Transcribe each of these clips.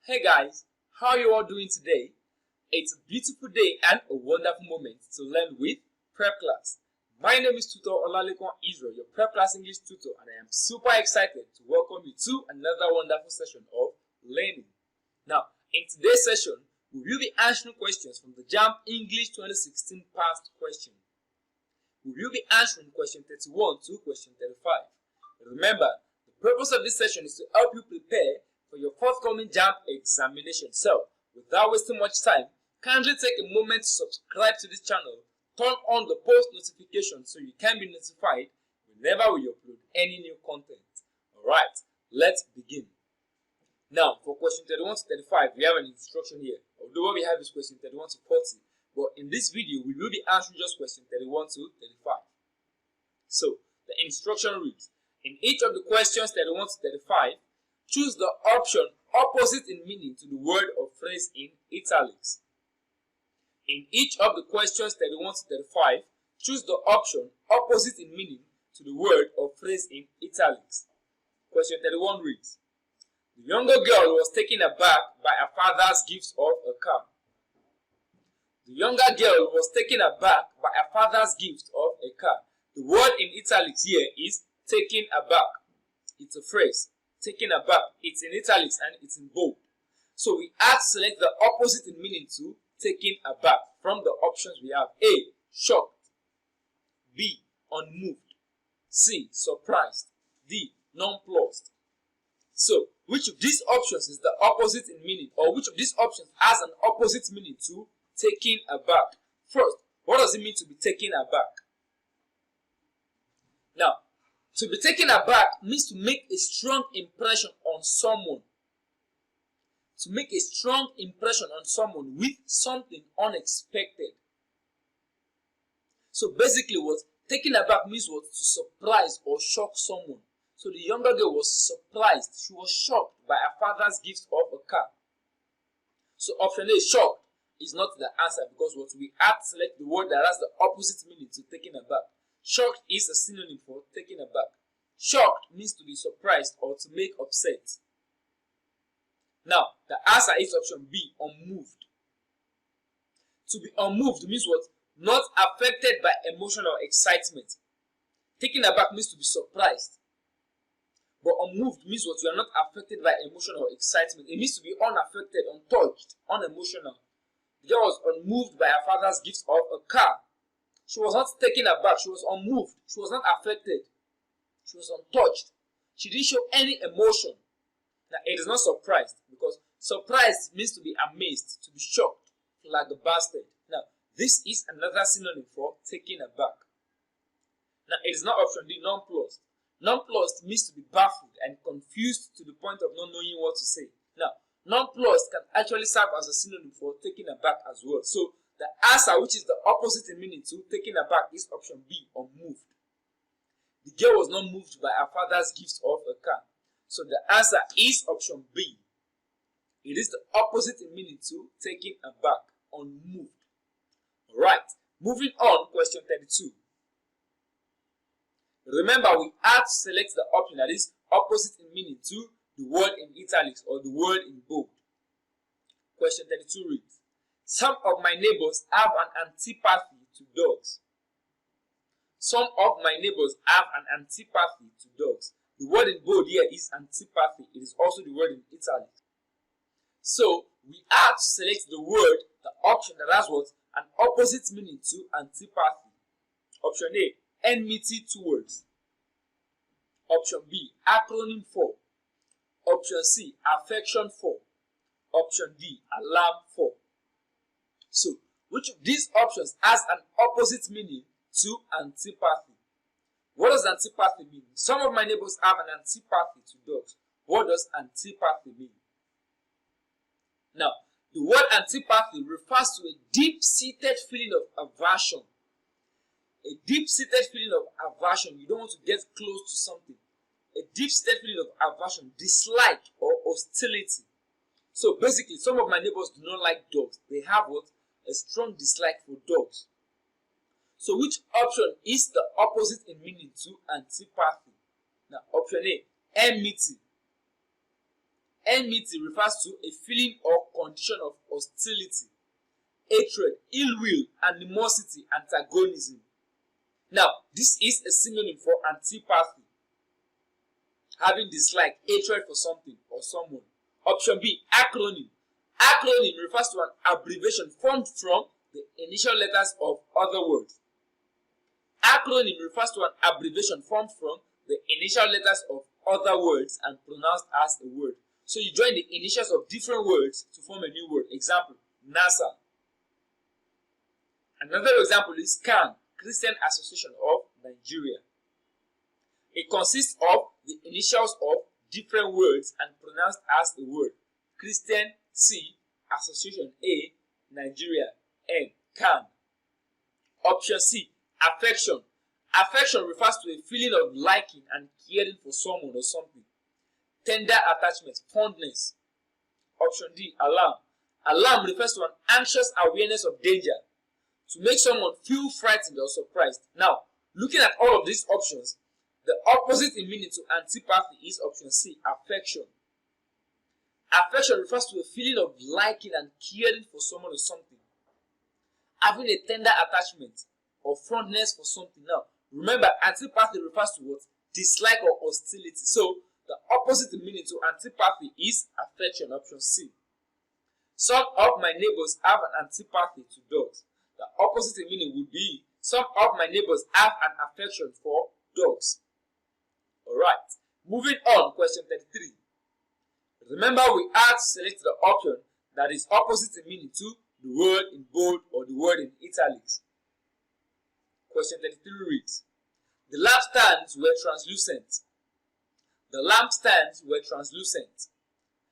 Hey guys, how are you all doing today? It's a beautiful day and a wonderful moment to learn with Prepclass. My name is Tutor Olalekon Israel, your Prepclass English tutor, and I am super excited to welcome you to another wonderful session of learning. Now, in today's session, we will be answering questions from the Jamb English 2016 past question. We will be answering question 31 to question 35. Remember, the purpose of this session is to help you prepare for your forthcoming Jamb examination. So, without wasting much time, kindly take a moment to subscribe to this channel, turn on the post notification so you can be notified whenever we upload any new content. Alright, let's begin. Now, for question 31 to 35, we have an instruction here. Although what we have is question 31 to 40, but in this video, we will be answering just question 31 to 35. So, the instruction reads, in each of the questions 31 to 35, choose the option opposite in meaning to the word or phrase in italics. In each of the questions 31 to 35, choose the option opposite in meaning to the word or phrase in italics. Question 31 reads, the younger girl was taken aback by her father's gift of a car. The younger girl was taken aback by her father's gift of a car. The word in italics here is taken aback. It's a phrase. Taken aback. It's in italics and it's in bold. So we have to select the opposite in meaning to taken aback from the options we have. A. Shocked. B. Unmoved. C. Surprised. D. Nonplussed. So, which of these options is the opposite in meaning, or which of these options has an opposite meaning to taken aback? First, what does it mean to be taken aback? Now, to be taken aback means to make a strong impression on someone. To make a strong impression on someone with something unexpected. So basically what taken aback means was to surprise or shock someone. So the younger girl was surprised. She was shocked by her father's gift of a car. So option A, shocked, is not the answer because what we have to select the word that has the opposite meaning to taken aback. Shocked is a synonym for taken aback. Shocked means to be surprised or to make upset. Now, the answer is option B, unmoved. To be unmoved means what? Not affected by emotion or excitement. Taken aback means to be surprised. But unmoved means what? You are not affected by emotion or excitement. It means to be unaffected, untouched, unemotional. The girl was unmoved by her father's gift of a car. She was not taken aback. She was unmoved. She was not affected. She was untouched. She didn't show any emotion. Now, it is not surprised because surprised means to be amazed, to be shocked, like a bastard. Now, this is another synonym for taken aback. Now, it is not option D, nonplussed. Nonplussed means to be baffled and confused to the point of not knowing what to say. Now, nonplussed can actually serve as a synonym for taken aback as well. So, the answer, which is the opposite in meaning to taken aback, is option B, unmoved. The girl was not moved by her father's gift of a car. So, the answer is option B. It is the opposite in meaning to taken aback, unmoved. Alright, moving on, question 32. Remember, we have to select the option that is opposite in meaning to the word in italics or the word in bold. Question 32 reads, some of my neighbors have an antipathy to dogs. Some of my neighbors have an antipathy to dogs. The word in bold here is antipathy. It is also the word in italics. So, we have to select the word, the option that has what? An opposite meaning to antipathy. Option A, enmity towards. Option B, acronym for. Option C, affection for. Option D, alarm for. So, which of these options has an opposite meaning to antipathy? What does antipathy mean? Some of my neighbors have an antipathy to dogs. What does antipathy mean? Now, the word antipathy refers to a deep-seated feeling of aversion. A deep-seated feeling of aversion. You don't want to get close to something. A deep-seated feeling of aversion, dislike or hostility. So basically, some of my neighbors do not like dogs. They have what? A strong dislike for dogs. So which option is the opposite in meaning to antipathy? Now, option A, enmity. Enmity refers to a feeling or condition of hostility, hatred, ill will, animosity, antagonism. Now, this is a synonym for antipathy, having dislike, hatred for something or someone. Option B, acronym. Acronym refers to an abbreviation formed from the initial letters of other words. Acronym refers to an abbreviation formed from the initial letters of other words and pronounced as a word. So you join the initials of different words to form a new word. Example, NASA. Another example is CAN, Christian Association of Nigeria. It consists of the initials of different words and pronounced as a word. Christian, C, Association, A, Nigeria, N, CAN. Option C, affection. Affection refers to a feeling of liking and caring for someone or something. Tender attachment, fondness. Option D, alarm. Alarm refers to an anxious awareness of danger, to make someone feel frightened or surprised. Now, looking at all of these options, the opposite in meaning to antipathy is option C, affection. Affection refers to a feeling of liking and caring for someone or something, having a tender attachment or fondness for something. Now, remember, antipathy refers to what? Dislike or hostility. So, the opposite in meaning to antipathy is affection, option C. Some of my neighbors have an antipathy to dogs. The opposite in meaning would be some of my neighbors have an affection for dogs. Alright, moving on, question 33. Remember, we had to select the option that is opposite in meaning to the word in bold or the word in italics. Question 33 reads, the lampstands were translucent. The lampstands were translucent.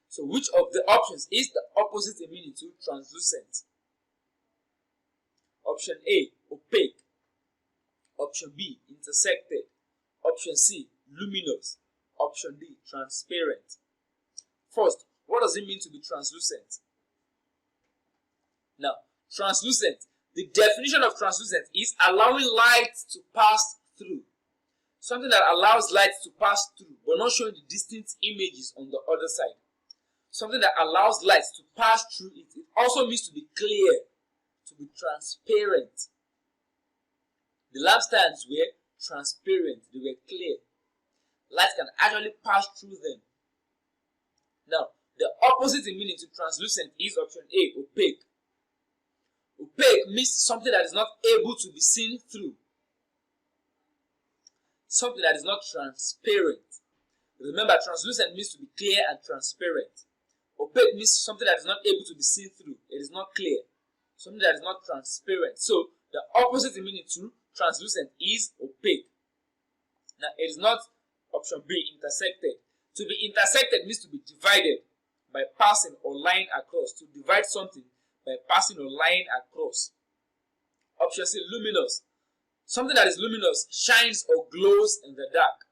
So which of the options is the opposite in meaning to translucent? Option A, opaque. Option B, intersected. Option C, luminous. Option D, transparent. First, what does it mean to be translucent? Now, translucent, the definition of translucent is allowing light to pass through. Something that allows light to pass through, but not showing the distinct images on the other side. Something that allows light to pass through it. It also means to be clear, to be transparent. The lampstands were transparent, they were clear. Light can actually pass through them. Now, the opposite in meaning to translucent is option A, opaque. Opaque means something that is not able to be seen through. Something that is not transparent. Remember, translucent means to be clear and transparent. Opaque means something that is not able to be seen through. It is not clear. Something that is not transparent. So, the opposite in meaning to translucent is opaque. Now, it is not option B, intersected. To be intersected means to be divided by passing or lying across. To divide something by passing or lying across. Option C, luminous. Something that is luminous shines or glows in the dark.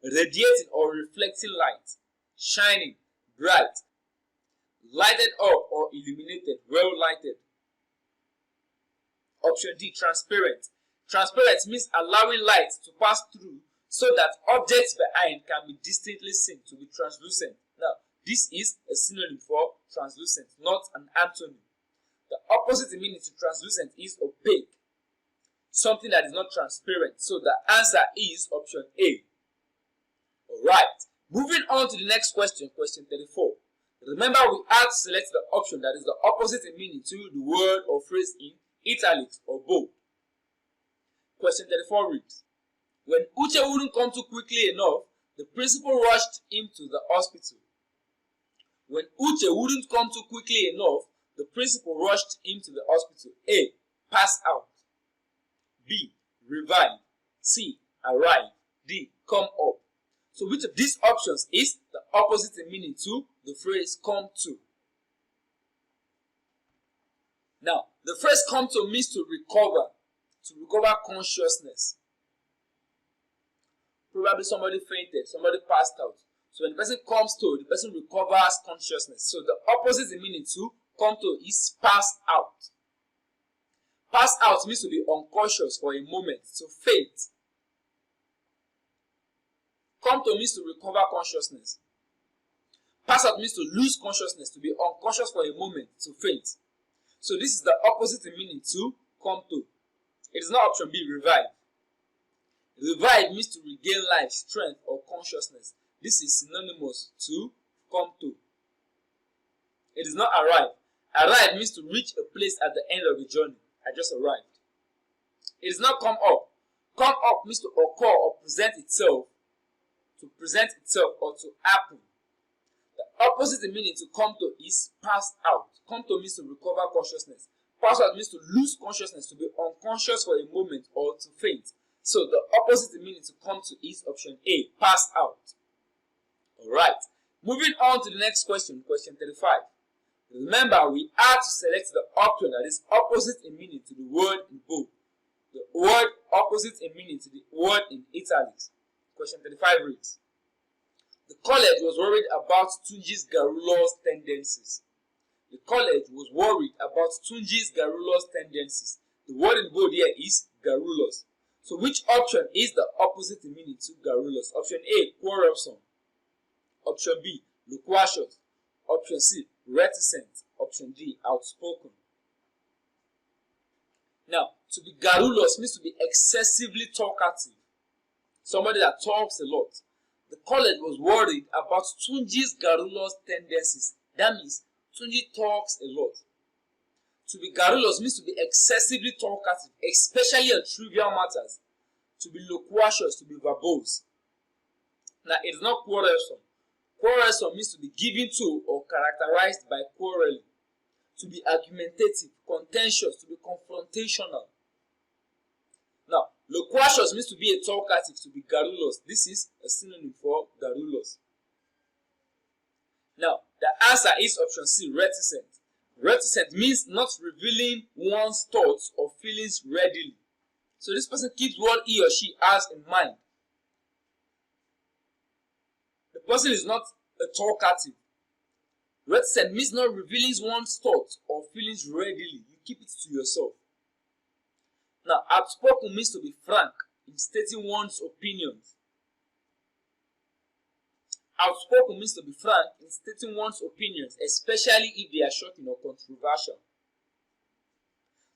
Radiating or reflecting light. Shining, bright. Lighted up or illuminated, well lighted. Option D, transparent. Transparent means allowing light to pass through so that objects behind can be distinctly seen, to be translucent. Now, this is a synonym for translucent, not an antonym. The opposite in meaning to translucent is opaque. Something that is not transparent. So the answer is option A. Alright, moving on to the next question, question 34. Remember, we had to select the option that is the opposite in meaning to the word or phrase in italics or bold. Question 34 reads, when Uche wouldn't come too quickly enough, the principal rushed him to the hospital. When Uche wouldn't come too quickly enough, the principal rushed him to the hospital. A, pass out. B, revive. C, arrive. D, come up. So which of these options is the opposite in meaning to the phrase come to? Now, the phrase come to means to recover consciousness. Probably somebody fainted, somebody passed out. So when the person comes to, the person recovers consciousness. So the opposite in meaning to come to is pass out. Pass out means to be unconscious for a moment, to faint. Come to means to recover consciousness. Pass out means to lose consciousness, to be unconscious for a moment, to faint. So this is the opposite in meaning to come to. It is not option B, revive. Revive means to regain life, strength, or consciousness. This is synonymous to come to. It is not arrive. Arrive means to reach a place at the end of the journey. I just arrived. It is not come up. Come up means to occur or present itself. To present itself or to happen. The opposite in meaning to come to is pass out. Come to means to recover consciousness. Pass out means to lose consciousness, to be unconscious for a moment or to faint. So the opposite in meaning to come to is option A, pass out. Alright, moving on to the next question, question 35. Remember, we are to select the option that is opposite in meaning to the word in bold. The word opposite in meaning to the word in italics. Question 35 reads, the college was worried about Tunji's garrulous tendencies. The college was worried about Tunji's garrulous tendencies. The word in bold here is garrulous. So which option is the opposite in meaning to garrulous? Option A, quarrelsome. Option B, loquacious. Option C, reticent. Option D, outspoken. Now, to be garrulous means to be excessively talkative. Somebody that talks a lot. The college was worried about Tunji's garrulous tendencies. That means Tunji talks a lot. To be garrulous means to be excessively talkative, especially on trivial matters. To be loquacious, to be verbose. Now, it is not quarrelsome. Quarrelsome means to be given to or characterized by quarreling. To be argumentative, contentious, to be confrontational. Now, loquacious means to be a talkative, to be garrulous. This is a synonym for garrulous. Now, the answer is option C, reticent. Reticent means not revealing one's thoughts or feelings readily. So this person keeps what he or she has in mind. The person is not a talkative. Reticent means not revealing one's thoughts or feelings readily. You keep it to yourself. Now, outspoken means to be frank in stating one's opinions. Outspoken means to be frank in stating one's opinions, especially if they are shocking or controversial.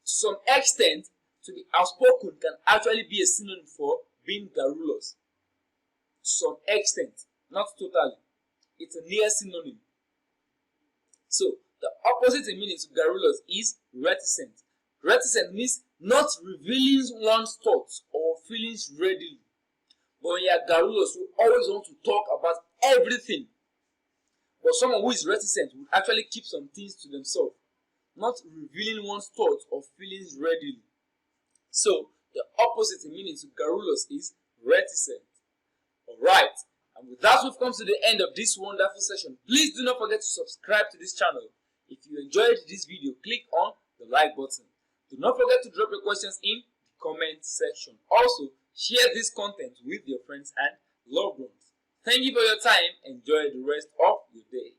To some extent, to be outspoken can actually be a synonym for being garrulous. To some extent, not totally. It's a near synonym. So, the opposite in meaning to garrulous is reticent. Reticent means not revealing one's thoughts or feelings readily. But when you are garrulous, you always want to talk about everything. But someone who is reticent will actually keep some things to themselves, not revealing one's thoughts or feelings readily. So, the opposite in meaning to garrulous is reticent. Alright, and with that, we've come to the end of this wonderful session. Please do not forget to subscribe to this channel. If you enjoyed this video, click on the like button. Do not forget to drop your questions in the comment section. Also, share this content with your friends and loved ones. Thank you for your time. Enjoy the rest of your day.